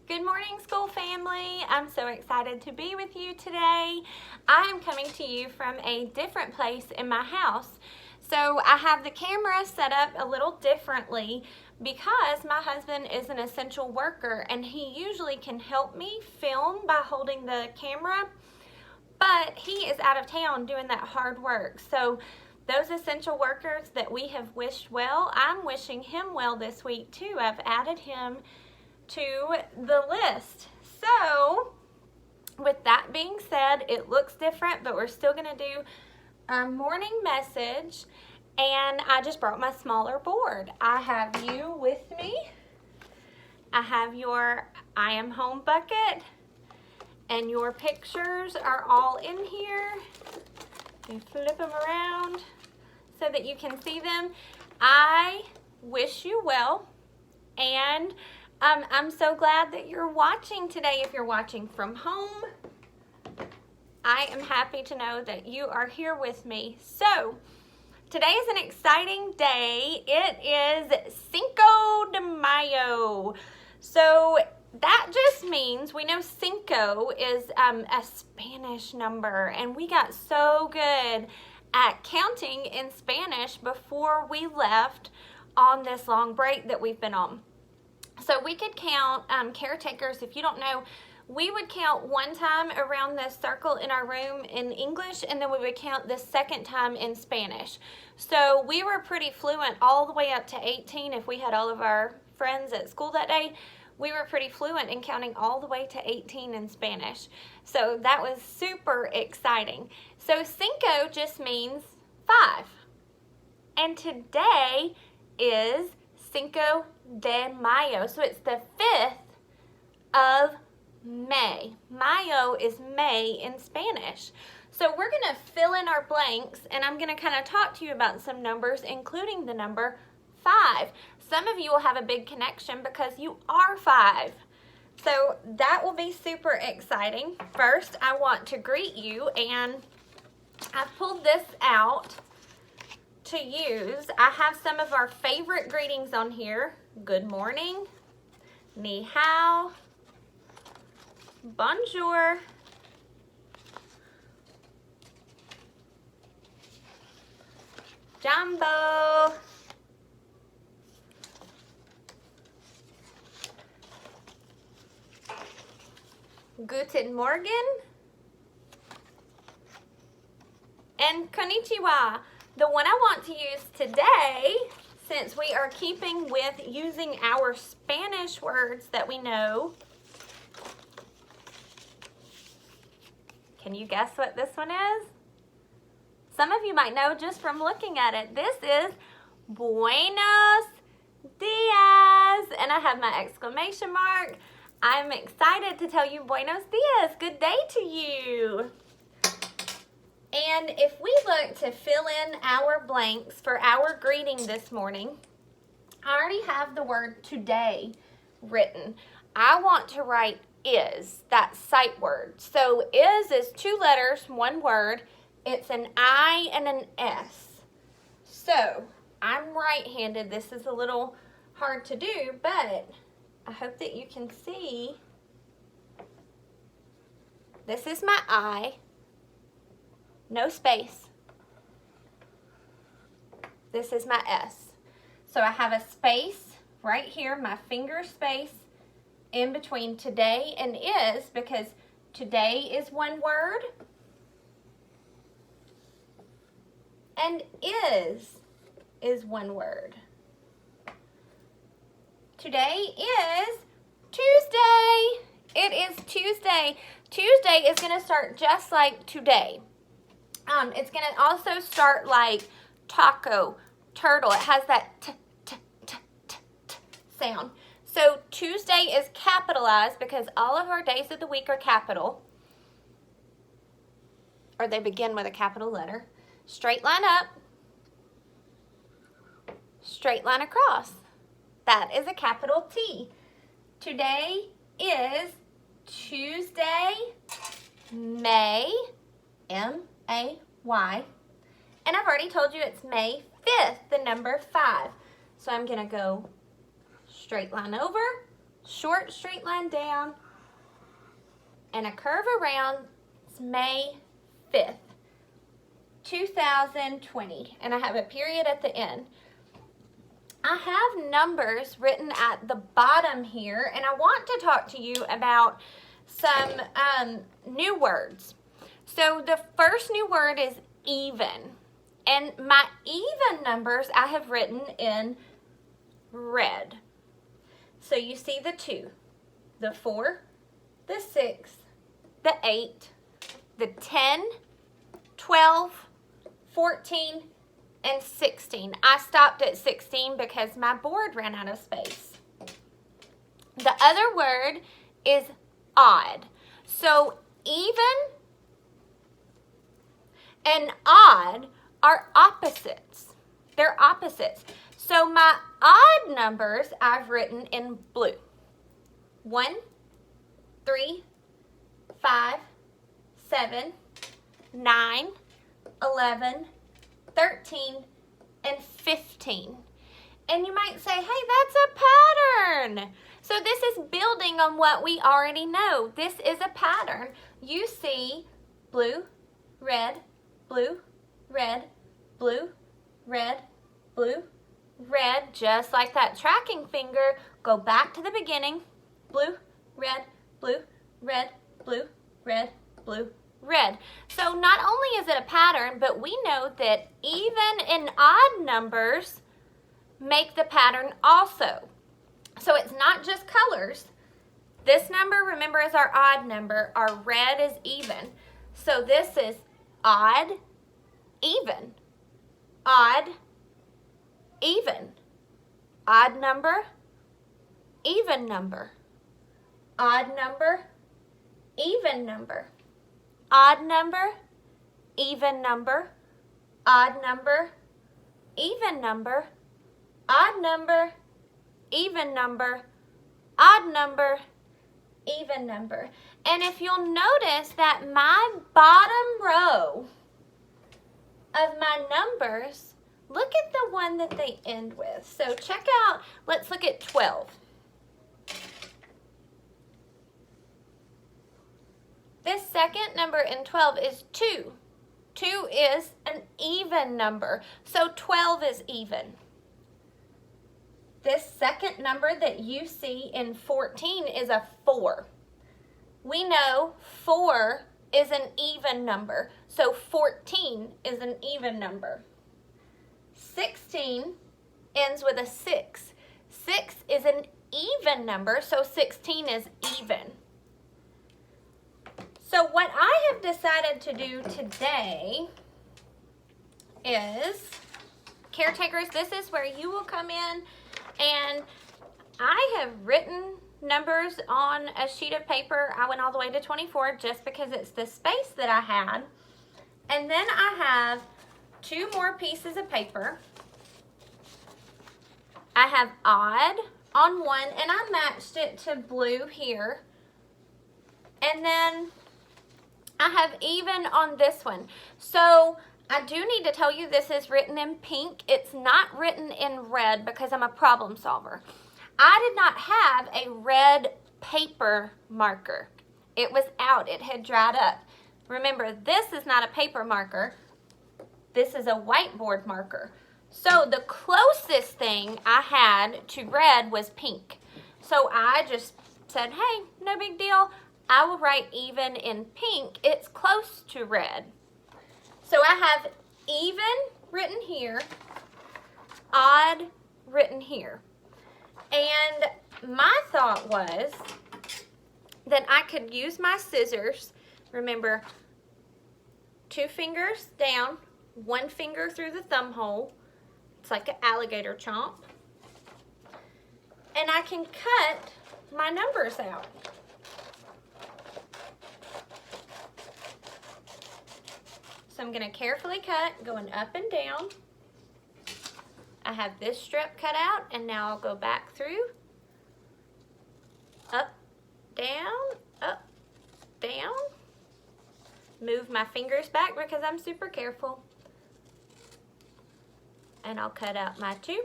Good morning, school family. I'm so excited to be with you today. I am coming to you from a different place in my house. So I have the camera set up a little differently because my husband is an essential worker and he usually can help me film by holding the camera, but he is out of town doing that hard work. So those essential workers that we have wished well, I'm wishing him well this week too. I've added him to the list. So with that being said, it looks different, but we're still going to do our morning message, and I just brought my smaller board. I have you with me. I have your I am home bucket, and your pictures are all in here. You flip them around so that you can see them. I wish you well, and I'm so glad that you're watching today. If you're watching from home, I am happy to know that you are here with me. So, today is an exciting day. It is Cinco de Mayo. So, that just means, we know Cinco is a Spanish number, and we got so good at counting in Spanish before we left on this long break that we've been on. So we could count caretakers. If you don't know, we would count one time around the circle in our room in English, and then we would count the second time in Spanish. So we were pretty fluent all the way up to 18. If we had all of our friends at school that day, we were pretty fluent in counting all the way to 18 in Spanish. So that was super exciting. So Cinco just means 5. And today is Cinco de Mayo. So it's the 5th of May. Mayo is May in Spanish. So we're going to fill in our blanks, and I'm going to kind of talk to you about some numbers, including the number 5. Some of you will have a big connection because you are 5. So that will be super exciting. First, I want to greet you, and I've pulled this out to use. I have some of our favorite greetings on here. Good morning, ni hao, bonjour, jumbo, guten morgen, and konnichiwa. The one I want to use today, since we are keeping with using our Spanish words that we know. Can you guess what this one is? Some of you might know just from looking at it. This is buenos dias, and I have my exclamation mark. I'm excited to tell you buenos dias. Good day to you. And if we look to fill in our blanks for our greeting this morning, I already have the word today written. I want to write is, that sight word. So is 2 letters, 1 word. It's an I and an S. So I'm right-handed. This is a little hard to do, but I hope that you can see. This is my I. No space. This is my S. So I have a space right here, my finger space in between today and is, because today is 1 word and is 1 word. Today is Tuesday. It is Tuesday. Tuesday is going to start just like today. It's going to also start like taco, turtle. It has that t sound. So Tuesday is capitalized because all of our days of the week are capital, or they begin with a capital letter. Straight line up, straight line across. That is a capital T. Today is Tuesday, May, M-A-Y. And I've already told you it's May 5th, the number 5. So I'm going to go straight line over, short straight line down, and a curve around. It's May 5th, 2020, and I have a period at the end. I have numbers written at the bottom here, and I want to talk to you about some new words. So the first new word is even, and my even numbers I have written in red. So you see the 2, the 4, the 6, the 8, the 10, 12, 14, and 16. I stopped at 16 because my board ran out of space. The other word is odd. So even and odd are opposites. They're opposites. So my odd numbers I've written in blue. 1, 3, 5, 7, 9, 11, 13, and 15. And you might say, hey, that's a pattern. So this is building on what we already know. This is a pattern. You see blue, red, blue, red, blue, red, blue, red, just like that tracking finger. Go back to the beginning. Blue, red, blue, red, blue, red, blue, red. So not only is it a pattern, but we know that even and odd numbers make the pattern also. So it's not just colors. This number, remember, is our odd number. Our red is even. So this is odd, even. Odd, even. Odd number, even number. Odd number, even number. Odd number, even number. Odd number, even number. Odd number, even number. Odd number, even number. And if you'll notice that my bottom row of my numbers, look at the one that they end with. So check out, let's look at 12. This second number in 12 is 2. 2 is an even number, so 12 is even. This second number that you see in 14 is a 4. We know 4 is an even number, so 14 is an even number. 16 ends with a 6. 6 is an even number, so 16 is even. So what I have decided to do today is, caretakers, this is where you will come in, and I have written numbers on a sheet of paper. I went all the way to 24 just because it's the space that I had. And then I have 2 more pieces of paper. I have odd on one, and I matched it to blue here. And then I have even on this one. So I do need to tell you this is written in pink. It's not written in red because I'm a problem solver. I did not have a red paper marker. It was out. It had dried up. Remember, this is not a paper marker. This is a whiteboard marker. So the closest thing I had to red was pink. So I just said, hey, no big deal. I will write even in pink. It's close to red. So I have even written here, odd written here. And my thought was that I could use my scissors. Remember, 2 fingers down, 1 finger through the thumb hole. It's like an alligator chomp. And I can cut my numbers out. So I'm going to carefully cut, going up and down. I have this strip cut out, and now I'll go back through. Up, down, move my fingers back because I'm super careful. And I'll cut out my 2.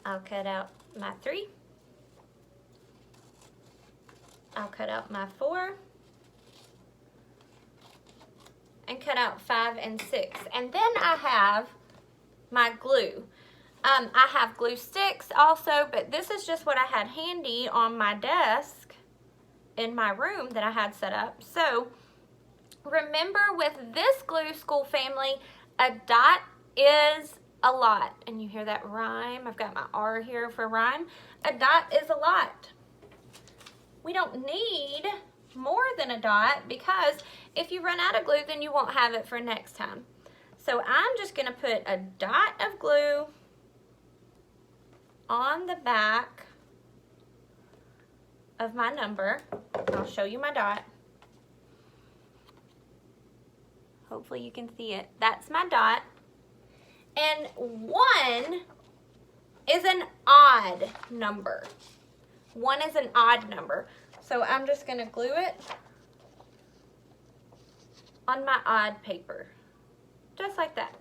I'll cut out my 3. I'll cut out my 4 and cut out 5 and 6. And then I have my glue. I have glue sticks also, but this is just what I had handy on my desk in my room that I had set up. So remember, with this glue, school family, a dot is a lot. And you hear that rhyme? I've got my R here for rhyme. A dot is a lot. We don't need more than a dot, because if you run out of glue, then you won't have it for next time. So I'm just going to put a dot of glue on the back of my number. I'll show you my dot. Hopefully you can see it. That's my dot. And 1 is an odd number. 1 is an odd number. So I'm just going to glue it on my odd paper. Just like that.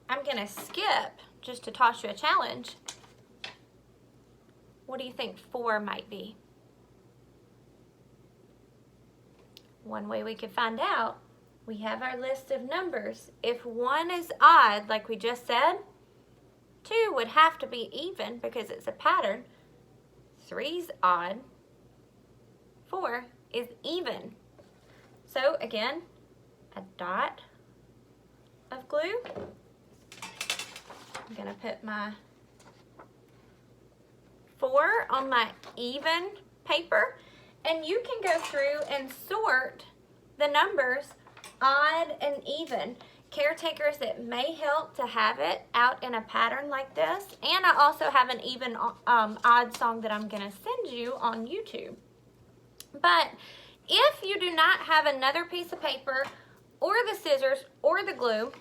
I'm going to skip, just to toss you a challenge. What do you think 4 might be? One way we could find out, we have our list of numbers. If 1 is odd, like we just said, 2 would have to be even because it's a pattern. 3's odd. 4 is even. So again, a dot of glue. I'm going to put my 4 on my even paper, and you can go through and sort the numbers odd and even. Caretakers, it may help to have it out in a pattern like this, and I also have an even odd song that I'm going to send you on YouTube. But if you do not have another piece of paper or the scissors or the glue,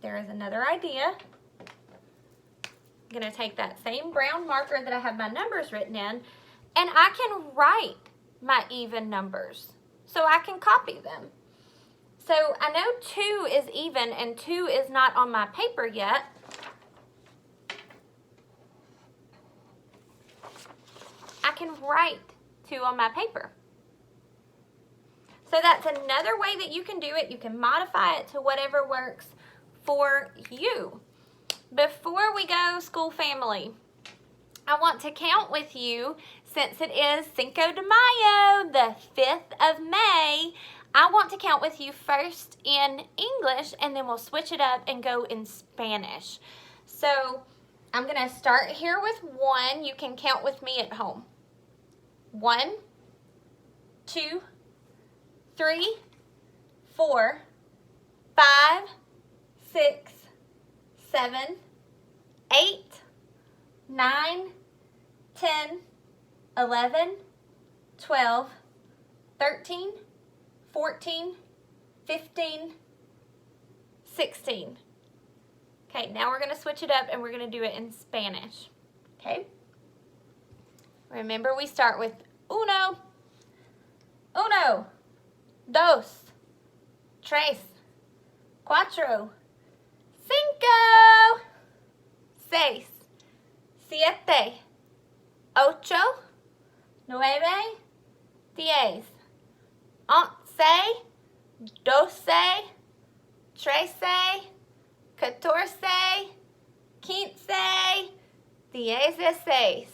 there is another idea. I'm going to take that same brown marker that I have my numbers written in, and I can write my even numbers so I can copy them. So I know 2 is even and 2 is not on my paper yet. I can write 2 on my paper. So that's another way that you can do it. You can modify it to whatever works for you. Before we go, school family, I want to count with you, since it is Cinco de Mayo, the 5th of May, I want to count with you first in English, and then we'll switch it up and go in Spanish. So I'm going to start here with 1. You can count with me at home. 1, 2, 3, 4, 5, 6, 7, 8, 9, 10, 11, 12, 13, 14, 15, 16. Okay, now we're going to switch it up and we're going to do it in Spanish. Okay? Remember, we start with uno, dos, tres, cuatro, cinco, seis, siete, ocho, nueve, diez, once, doce, trece, catorce, quince, dieciséis.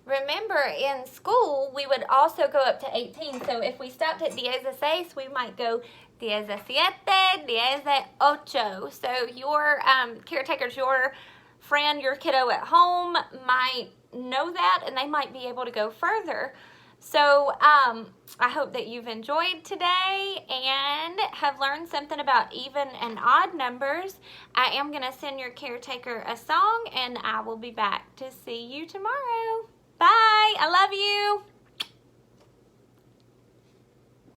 Remember, in school, we would also go up to 18. So if we stopped at dieciséis, we might go diecisiete, dieciocho. So your caretakers, your friend, your kiddo at home might know that, and they might be able to go further. So I hope that you've enjoyed today and have learned something about even and odd numbers. I am going to send your caretaker a song, and I will be back to see you tomorrow. Bye. I love you.